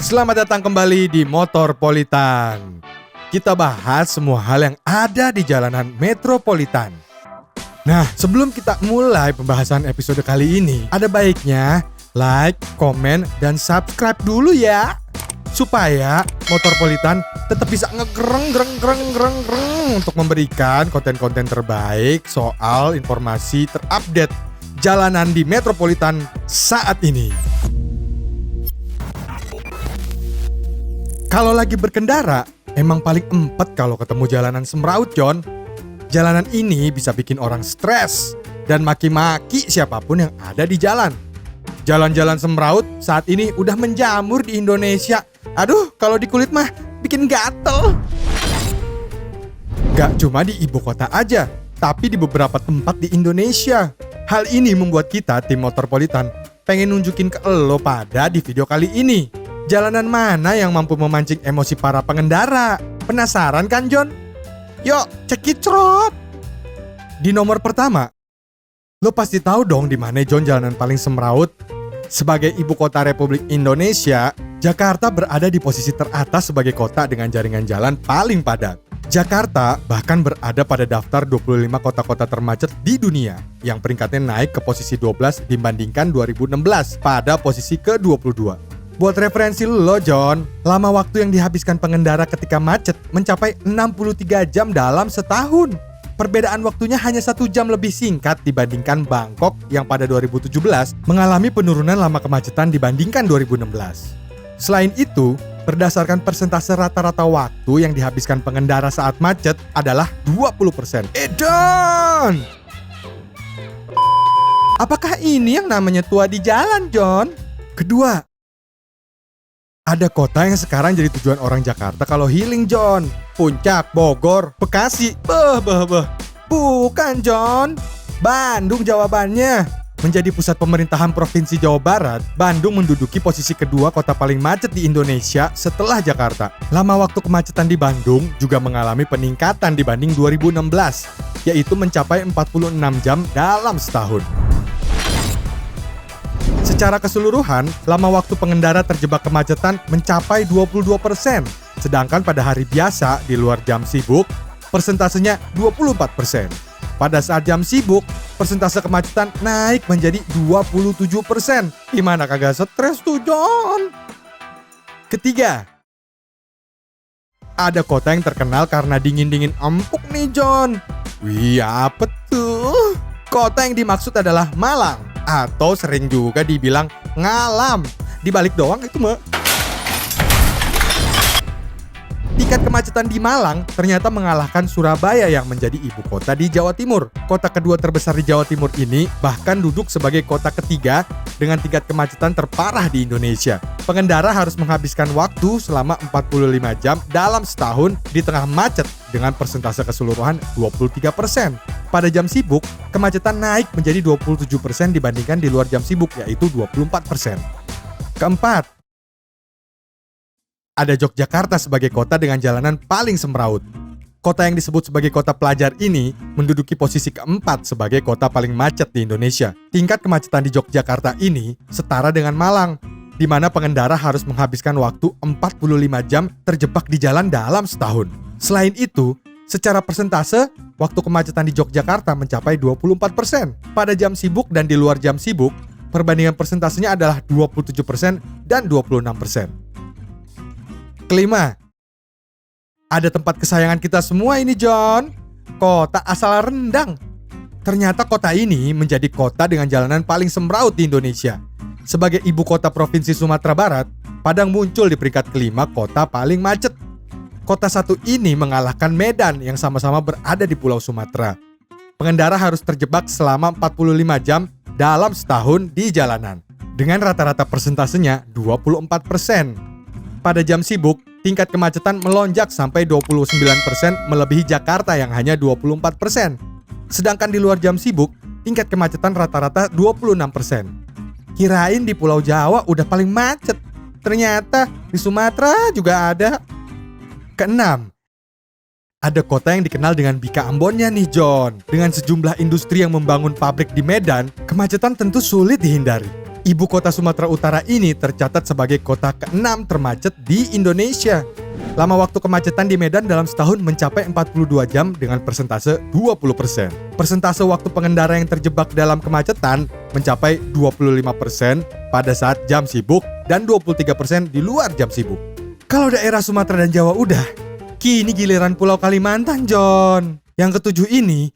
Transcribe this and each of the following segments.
Selamat datang kembali di Motorpolitan. Kita bahas semua hal yang ada di jalanan metropolitan. Nah, sebelum kita mulai pembahasan episode kali ini, ada baiknya like, komen, dan subscribe dulu ya, supaya Motorpolitan tetap bisa ngegreng untuk memberikan konten-konten terbaik soal informasi terupdate jalanan di metropolitan saat ini. Kalau lagi berkendara, emang paling empet kalau ketemu jalanan semraut, John. Jalanan ini bisa bikin orang stres dan maki-maki siapapun yang ada di jalan. Jalan-jalan semraut saat ini udah menjamur di Indonesia. Aduh, kalau di kulit mah bikin gatel. Gak cuma di ibu kota aja, tapi di beberapa tempat di Indonesia. Hal ini membuat kita, tim Motorpolitan, pengen nunjukin ke elo pada di video kali ini. Jalanan mana yang mampu memancing emosi para pengendara? Penasaran kan, John? Yuk, cekicrot! Di nomor pertama, lo pasti tahu dong di mana, John, jalanan paling semraut? Sebagai ibu kota Republik Indonesia, Jakarta berada di posisi teratas sebagai kota dengan jaringan jalan paling padat. Jakarta bahkan berada pada daftar 25 kota-kota termacet di dunia, yang peringkatnya naik ke posisi 12 dibandingkan 2016 pada posisi ke-22. Buat referensi lo, John, lama waktu yang dihabiskan pengendara ketika macet mencapai 63 jam dalam setahun. Perbedaan waktunya hanya 1 jam lebih singkat dibandingkan Bangkok yang pada 2017 mengalami penurunan lama kemacetan dibandingkan 2016. Selain itu, berdasarkan persentase rata-rata waktu yang dihabiskan pengendara saat macet adalah 20%. John! Apakah ini yang namanya tua di jalan, John? Kedua, ada kota yang sekarang jadi tujuan orang Jakarta kalau healing, John. Puncak, Bogor, Bekasi. Bukan, John. Bandung jawabannya. Menjadi pusat pemerintahan Provinsi Jawa Barat, Bandung menduduki posisi kedua kota paling macet di Indonesia setelah Jakarta. Lama waktu kemacetan di Bandung juga mengalami peningkatan dibanding 2016, yaitu mencapai 46 jam dalam setahun. Secara keseluruhan, lama waktu pengendara terjebak kemacetan mencapai 22%, sedangkan pada hari biasa di luar jam sibuk, persentasenya 24%. Pada saat jam sibuk, persentase kemacetan naik menjadi 27%. Gimana kagak stres tuh, John? Ketiga, ada kota yang terkenal karena dingin-dingin empuk nih, John. Wih, apa tuh? Kota yang dimaksud adalah Malang. Atau sering juga dibilang ngalam. Dibalik doang itu mah. Tingkat kemacetan di Malang ternyata mengalahkan Surabaya yang menjadi ibu kota di Jawa Timur. Kota kedua terbesar di Jawa Timur ini bahkan duduk sebagai kota ketiga dengan tingkat kemacetan terparah di Indonesia. Pengendara harus menghabiskan waktu selama 45 jam dalam setahun di tengah macet dengan persentase keseluruhan 23%. Pada jam sibuk, kemacetan naik menjadi 27% dibandingkan di luar jam sibuk, yaitu 24%. Keempat, ada Yogyakarta sebagai kota dengan jalanan paling semraut. Kota yang disebut sebagai kota pelajar ini menduduki posisi keempat sebagai kota paling macet di Indonesia. Tingkat kemacetan di Yogyakarta ini setara dengan Malang, di mana pengendara harus menghabiskan waktu 45 jam terjebak di jalan dalam setahun. Selain itu, secara persentase, waktu kemacetan di Yogyakarta mencapai 24%. Pada jam sibuk dan di luar jam sibuk, perbandingan persentasenya adalah 27% dan 26%. Kelima, ada tempat kesayangan kita semua ini, John. Kota asal Rendang. Ternyata kota ini menjadi kota dengan jalanan paling semraut di Indonesia. Sebagai ibu kota Provinsi Sumatera Barat, Padang muncul di peringkat kelima kota paling macet. Kota satu ini mengalahkan Medan yang sama-sama berada di Pulau Sumatera. Pengendara harus terjebak selama 45 jam dalam setahun di jalanan. Dengan rata-rata persentasenya 24%. Pada jam sibuk, tingkat kemacetan melonjak sampai 29% melebihi Jakarta yang hanya 24%. Sedangkan di luar jam sibuk, tingkat kemacetan rata-rata 26%. Kirain di Pulau Jawa udah paling macet. Ternyata di Sumatera juga ada. Keenam, ada kota yang dikenal dengan Bika Ambonnya nih, John. Dengan sejumlah industri yang membangun pabrik di Medan, kemacetan tentu sulit dihindari. Ibu kota Sumatera Utara ini tercatat sebagai kota ke-6 termacet di Indonesia. Lama waktu kemacetan di Medan dalam setahun mencapai 42 jam dengan persentase 20%. Persentase waktu pengendara yang terjebak dalam kemacetan mencapai 25% pada saat jam sibuk dan 23% di luar jam sibuk. Kalau daerah Sumatera dan Jawa udah, kini giliran Pulau Kalimantan, John. Yang ketujuh ini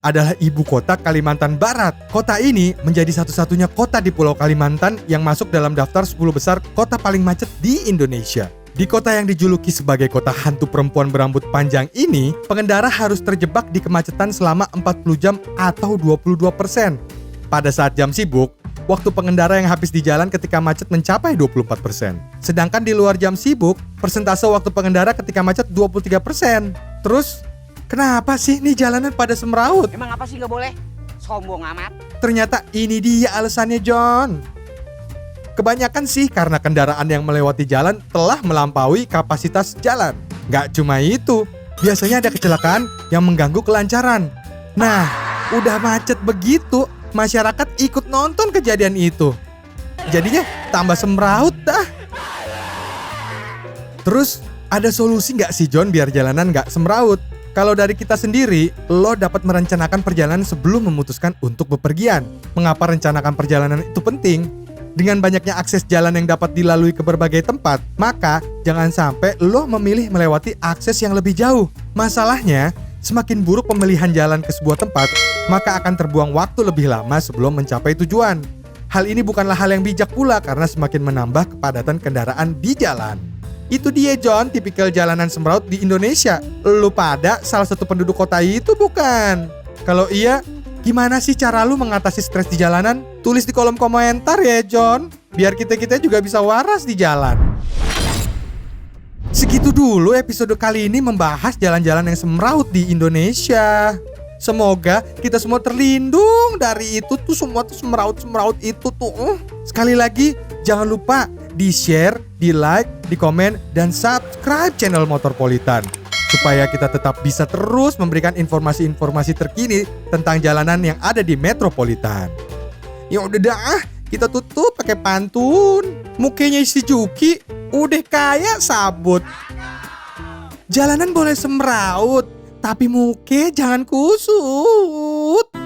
adalah ibu kota Kalimantan Barat. Kota ini menjadi satu-satunya kota di Pulau Kalimantan yang masuk dalam daftar 10 besar kota paling macet di Indonesia. Di kota yang dijuluki sebagai kota hantu perempuan berambut panjang ini, pengendara harus terjebak di kemacetan selama 40 jam atau 22%. Pada saat jam sibuk, waktu pengendara yang habis di jalan ketika macet mencapai 24%. Sedangkan di luar jam sibuk, persentase waktu pengendara ketika macet 23%. Terus, kenapa sih nih jalanan pada semraut? Emang apa sih nggak boleh? Sombong amat. Ternyata ini dia alasannya, John. Kebanyakan sih karena kendaraan yang melewati jalan telah melampaui kapasitas jalan. Nggak cuma itu, biasanya ada kecelakaan yang mengganggu kelancaran. Nah, udah macet begitu, masyarakat ikut nonton kejadian itu. Jadinya tambah semraut dah. Terus, ada solusi nggak sih, John, biar jalanan nggak semraut? Kalau dari kita sendiri, lo dapat merencanakan perjalanan sebelum memutuskan untuk bepergian. Mengapa rencanakan perjalanan itu penting? Dengan banyaknya akses jalan yang dapat dilalui ke berbagai tempat, maka jangan sampai lo memilih melewati akses yang lebih jauh. Masalahnya, semakin buruk pemilihan jalan ke sebuah tempat, maka akan terbuang waktu lebih lama sebelum mencapai tujuan. Hal ini bukanlah hal yang bijak pula karena semakin menambah kepadatan kendaraan di jalan. Itu dia, John, tipikal jalanan semraut di Indonesia. Lu pada salah satu penduduk kota itu bukan? Kalau iya, gimana sih cara lu mengatasi stres di jalanan? Tulis di kolom komentar ya, John. Biar kita-kita juga bisa waras di jalan. Segitu dulu episode kali ini membahas jalan-jalan yang semraut di Indonesia. Semoga kita semua terlindung dari itu tuh semua tuh semraut-semraut itu tuh. Sekali lagi, jangan lupa di-share, di-like, di-komen, dan subscribe channel Motorpolitan. Supaya kita tetap bisa terus memberikan informasi-informasi terkini tentang jalanan yang ada di Metropolitan. Ya udah dah, kita tutup pakai pantun. Mukanya si Juki udah kayak sabut. Jalanan boleh semraut, tapi muke jangan kusut.